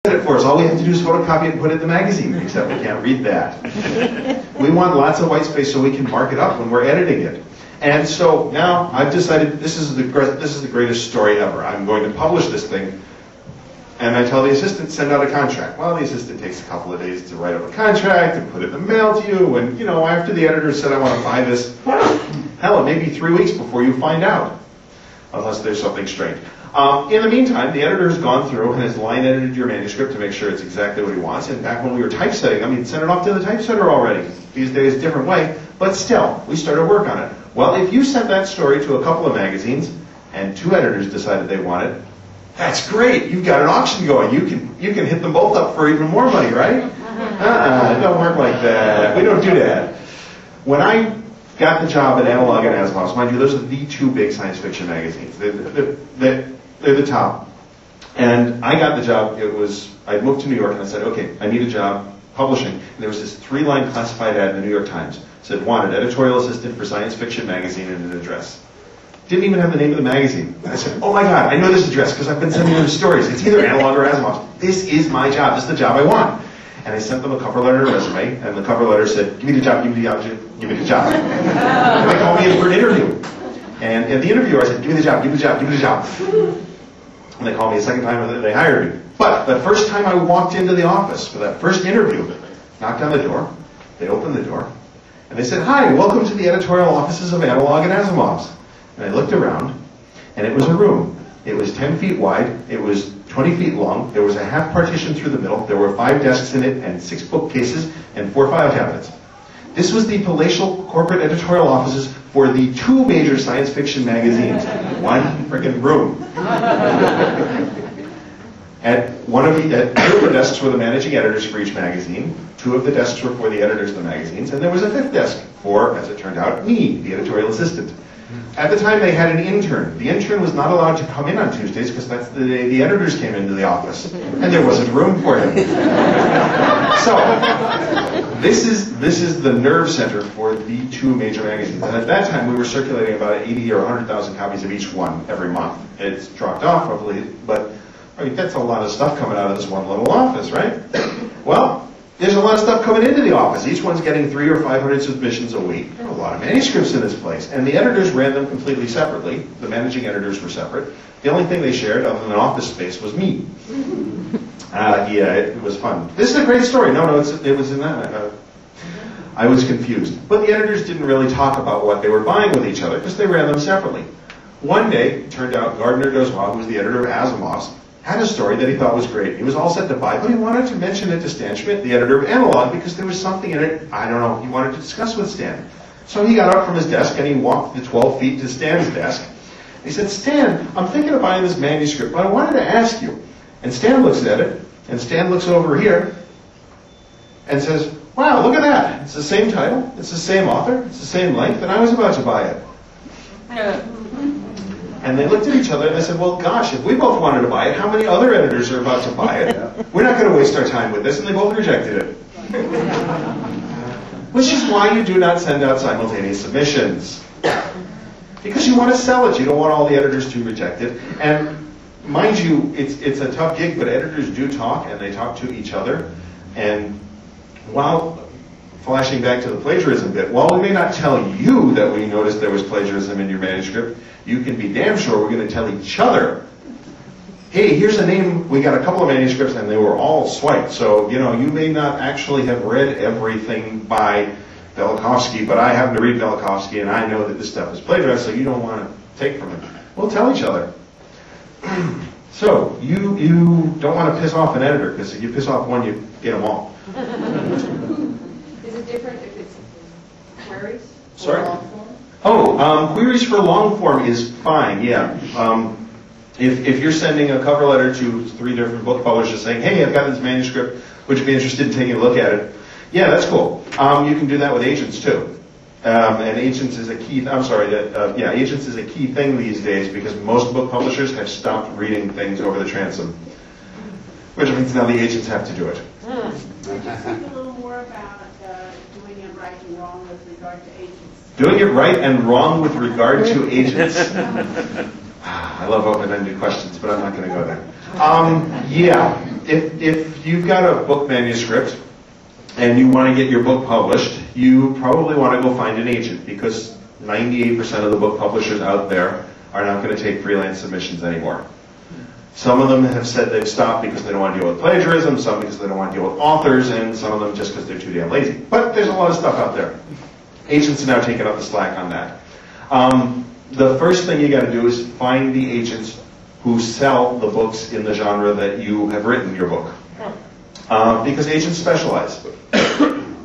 it for us. All we have to do is photocopy it and put it in the magazine, except we can't read that. We want lots of white space so we can mark it up when we're editing it. And so now I've decided this is the greatest story ever. I'm going to publish this thing. And I tell the assistant, send out a contract. Well, the assistant takes a couple of days to write up a contract and put it in the mail to you. And, you know, after the editor said, I want to buy this, hell, it may be 3 weeks before you find out, unless there's something strange. In the meantime, the editor has gone through and has line edited your manuscript to make sure it's exactly what he wants. And back when we were typesetting, I mean, sent it off to the typesetter already. These days, different way. But still, we started work on it. Well, if you sent that story to a couple of magazines and 2 editors decided they want it, that's great. You've got an auction going. You can hit them both up for even more money, right? It don't work like that. We don't do that. When I got the job at Analog and Asimov's, mind you, those are the 2 big science fiction magazines. They're the top. And I got the job. I moved to New York and I said, okay, I need a job publishing. And there was this 3-line classified ad in the New York Times. It said, wanted editorial assistant for science fiction magazine and an address. Didn't even have the name of the magazine. And I said, oh my God, I know this address because I've been sending them stories. It's either Analog or Asimov's. This is my job. This is the job I want. And I sent them a cover letter and a resume, and the cover letter said, give me the job, give me the job, give me the job. And they called me in for an interview. And in the interview I said, give me the job, give me the job, give me the job. And they called me a second time and they hired me. But the first time I walked into the office for that first interview, knocked on the door, they opened the door, and they said, hi, welcome to the editorial offices of Analog and Asimov's. And I looked around, and it was a room. It was 10 feet wide, it was 20 feet long, there was a half partition through the middle, there were 5 desks in it, and 6 bookcases, and 4 file cabinets. This was the palatial corporate editorial offices for the 2 major science fiction magazines. One friggin' room. At 2 of the desks were the managing editors for each magazine, 2 of the desks were for the editors of the magazines, and there was a 5th desk for, as it turned out, me, the editorial assistant. At the time, they had an intern. The intern was not allowed to come in on Tuesdays because that's the day the editors came into the office, and there wasn't room for him. So, this is the nerve center for the 2 major magazines. And at that time, we were circulating about 80 or 100,000 copies of each one every month. It's dropped off, probably, but I mean, that's a lot of stuff coming out of this one little office, right? Well, there's a lot of stuff coming into the office. Each one's getting 300 or 500 submissions a week. There are a lot of manuscripts in this place. And the editors ran them completely separately. The managing editors were separate. The only thing they shared, other than office space, was me. Yeah, it was fun. This is a great story. No, it was in that. I was confused. But the editors didn't really talk about what they were buying with each other because they ran them separately. One day, it turned out Gardner Dozois, who was the editor of Asimov's, had a story that he thought was great. He was all set to buy, but he wanted to mention it to Stan Schmidt, the editor of Analog, because there was something in it, I don't know, he wanted to discuss with Stan. So he got up from his desk and he walked the 12 feet to Stan's desk. He said, Stan, I'm thinking of buying this manuscript, but I wanted to ask you. And Stan looks at it, and Stan looks over here and says, wow, look at that. It's the same title, it's the same author, it's the same length, and I was about to buy it. And they looked at each other and they said, well, gosh, if we both wanted to buy it, how many other editors are about to buy it? We're not going to waste our time with this, and they both rejected it. Which is why you do not send out simultaneous submissions. Because you want to sell it. You don't want all the editors to reject it. And mind you, it's a tough gig, but editors do talk, and they talk to each other. And while flashing back to the plagiarism bit, while we may not tell you that we noticed there was plagiarism in your manuscript, you can be damn sure we're going to tell each other, hey, here's a name, we got a couple of manuscripts and they were all swiped. So, you know, you may not actually have read everything by Velikovsky, but I happen to read Velikovsky and I know that this stuff is plagiarized, so you don't want to take from it. We'll tell each other. So, you don't want to piss off an editor, because if you piss off one, you get them all. Is it different if it's queries? Sorry? Oh, queries for long form is fine, yeah. If you're sending a cover letter to 3 different book publishers saying, hey, I've got this manuscript, would you be interested in taking a look at it? Yeah, that's cool. You can do that with agents too. And agents is a key, agents is a key thing these days because most book publishers have stopped reading things over the transom. Which means now the agents have to do it. Could you speak a little more about doing it right and wrong with regard to agents? Doing it right and wrong with regard to agents. I love open-ended questions, but I'm not going to go there. Yeah. if you've got a book manuscript and you want to get your book published, you probably want to go find an agent, because 98% of the book publishers out there are not going to take freelance submissions anymore. Some of them have said they've stopped because they don't want to deal with plagiarism, some because they don't want to deal with authors, and some of them just because they're too damn lazy. But there's a lot of stuff out there. Agents are now taking up the slack on that. The first thing you got to do is find the agents who sell the books in the genre that you have written your book. Because agents specialize.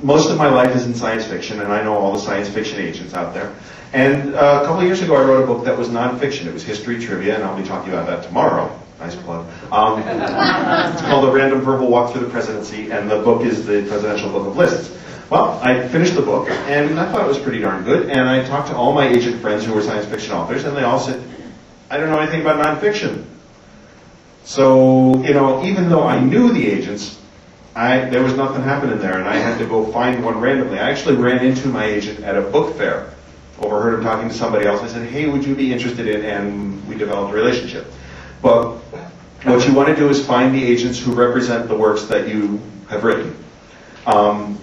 Most of my life is in science fiction, and I know all the science fiction agents out there. And a couple of years ago, I wrote a book that was nonfiction. It was history trivia, and I'll be talking about that tomorrow. Nice plug. It's called A Random Verbal Walk Through the Presidency, and the book is the Presidential Book of Lists. Well, I finished the book, and I thought it was pretty darn good, and I talked to all my agent friends who were science fiction authors, and they all said, I don't know anything about nonfiction. So, even though I knew the agents, there was nothing happening there, and I had to go find one randomly. I actually ran into my agent at a book fair, overheard him talking to somebody else. I said, hey, would you be interested in, and we developed a relationship. But what you want to do is find the agents who represent the works that you have written.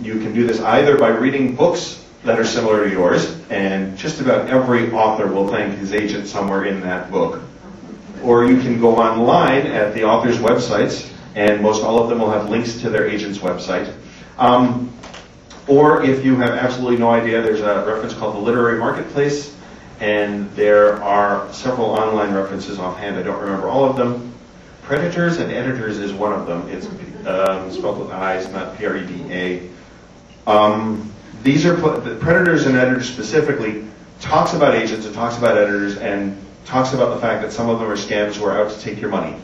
You can do this either by reading books that are similar to yours, and just about every author will thank his agent somewhere in that book. Or you can go online at the author's websites, and most all of them will have links to their agent's website. Or if you have absolutely no idea, there's a reference called the Literary Marketplace, and there are several online references offhand. I don't remember all of them. Predators and Editors is one of them. It's spelled with I's, not P-R-E-D-A. These are the Predators and Editors specifically talks about agents and talks about editors and talks about the fact that some of them are scams who are out to take your money.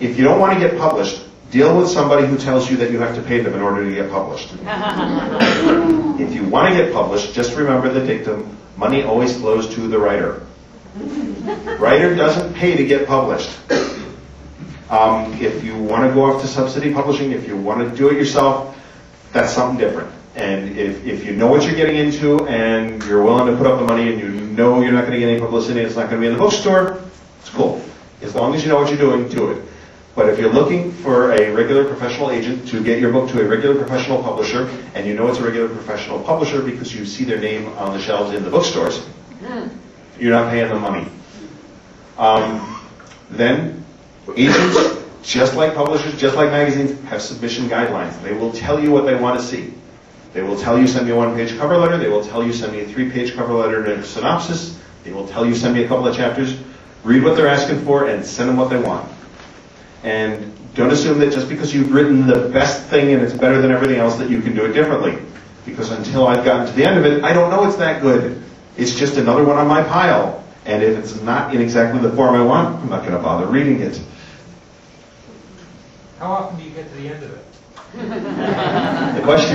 If you don't want to get published, deal with somebody who tells you that you have to pay them in order to get published. If you want to get published, just remember the dictum, money always flows to the writer. Writer doesn't pay to get published. If you want to go off to subsidy publishing, if you want to do it yourself, that's something different. And if you know what you're getting into and you're willing to put up the money and you know you're not going to get any publicity and it's not going to be in the bookstore, it's cool. As long as you know what you're doing, do it. But if you're looking for a regular professional agent to get your book to a regular professional publisher, and you know it's a regular professional publisher because you see their name on the shelves in the bookstores, you're not paying them money. Then agents, just like publishers, just like magazines, have submission guidelines. They will tell you what they want to see. They will tell you send me a one-page cover letter. They will tell you send me a three-page cover letter and a synopsis. They will tell you send me a couple of chapters. Read what they're asking for and send them what they want. And don't assume that just because you've written the best thing and it's better than everything else that you can do it differently. Because until I've gotten to the end of it, I don't know it's that good. It's just another one on my pile. And if it's not in exactly the form I want, I'm not going to bother reading it. How often do you get to the end of it? The question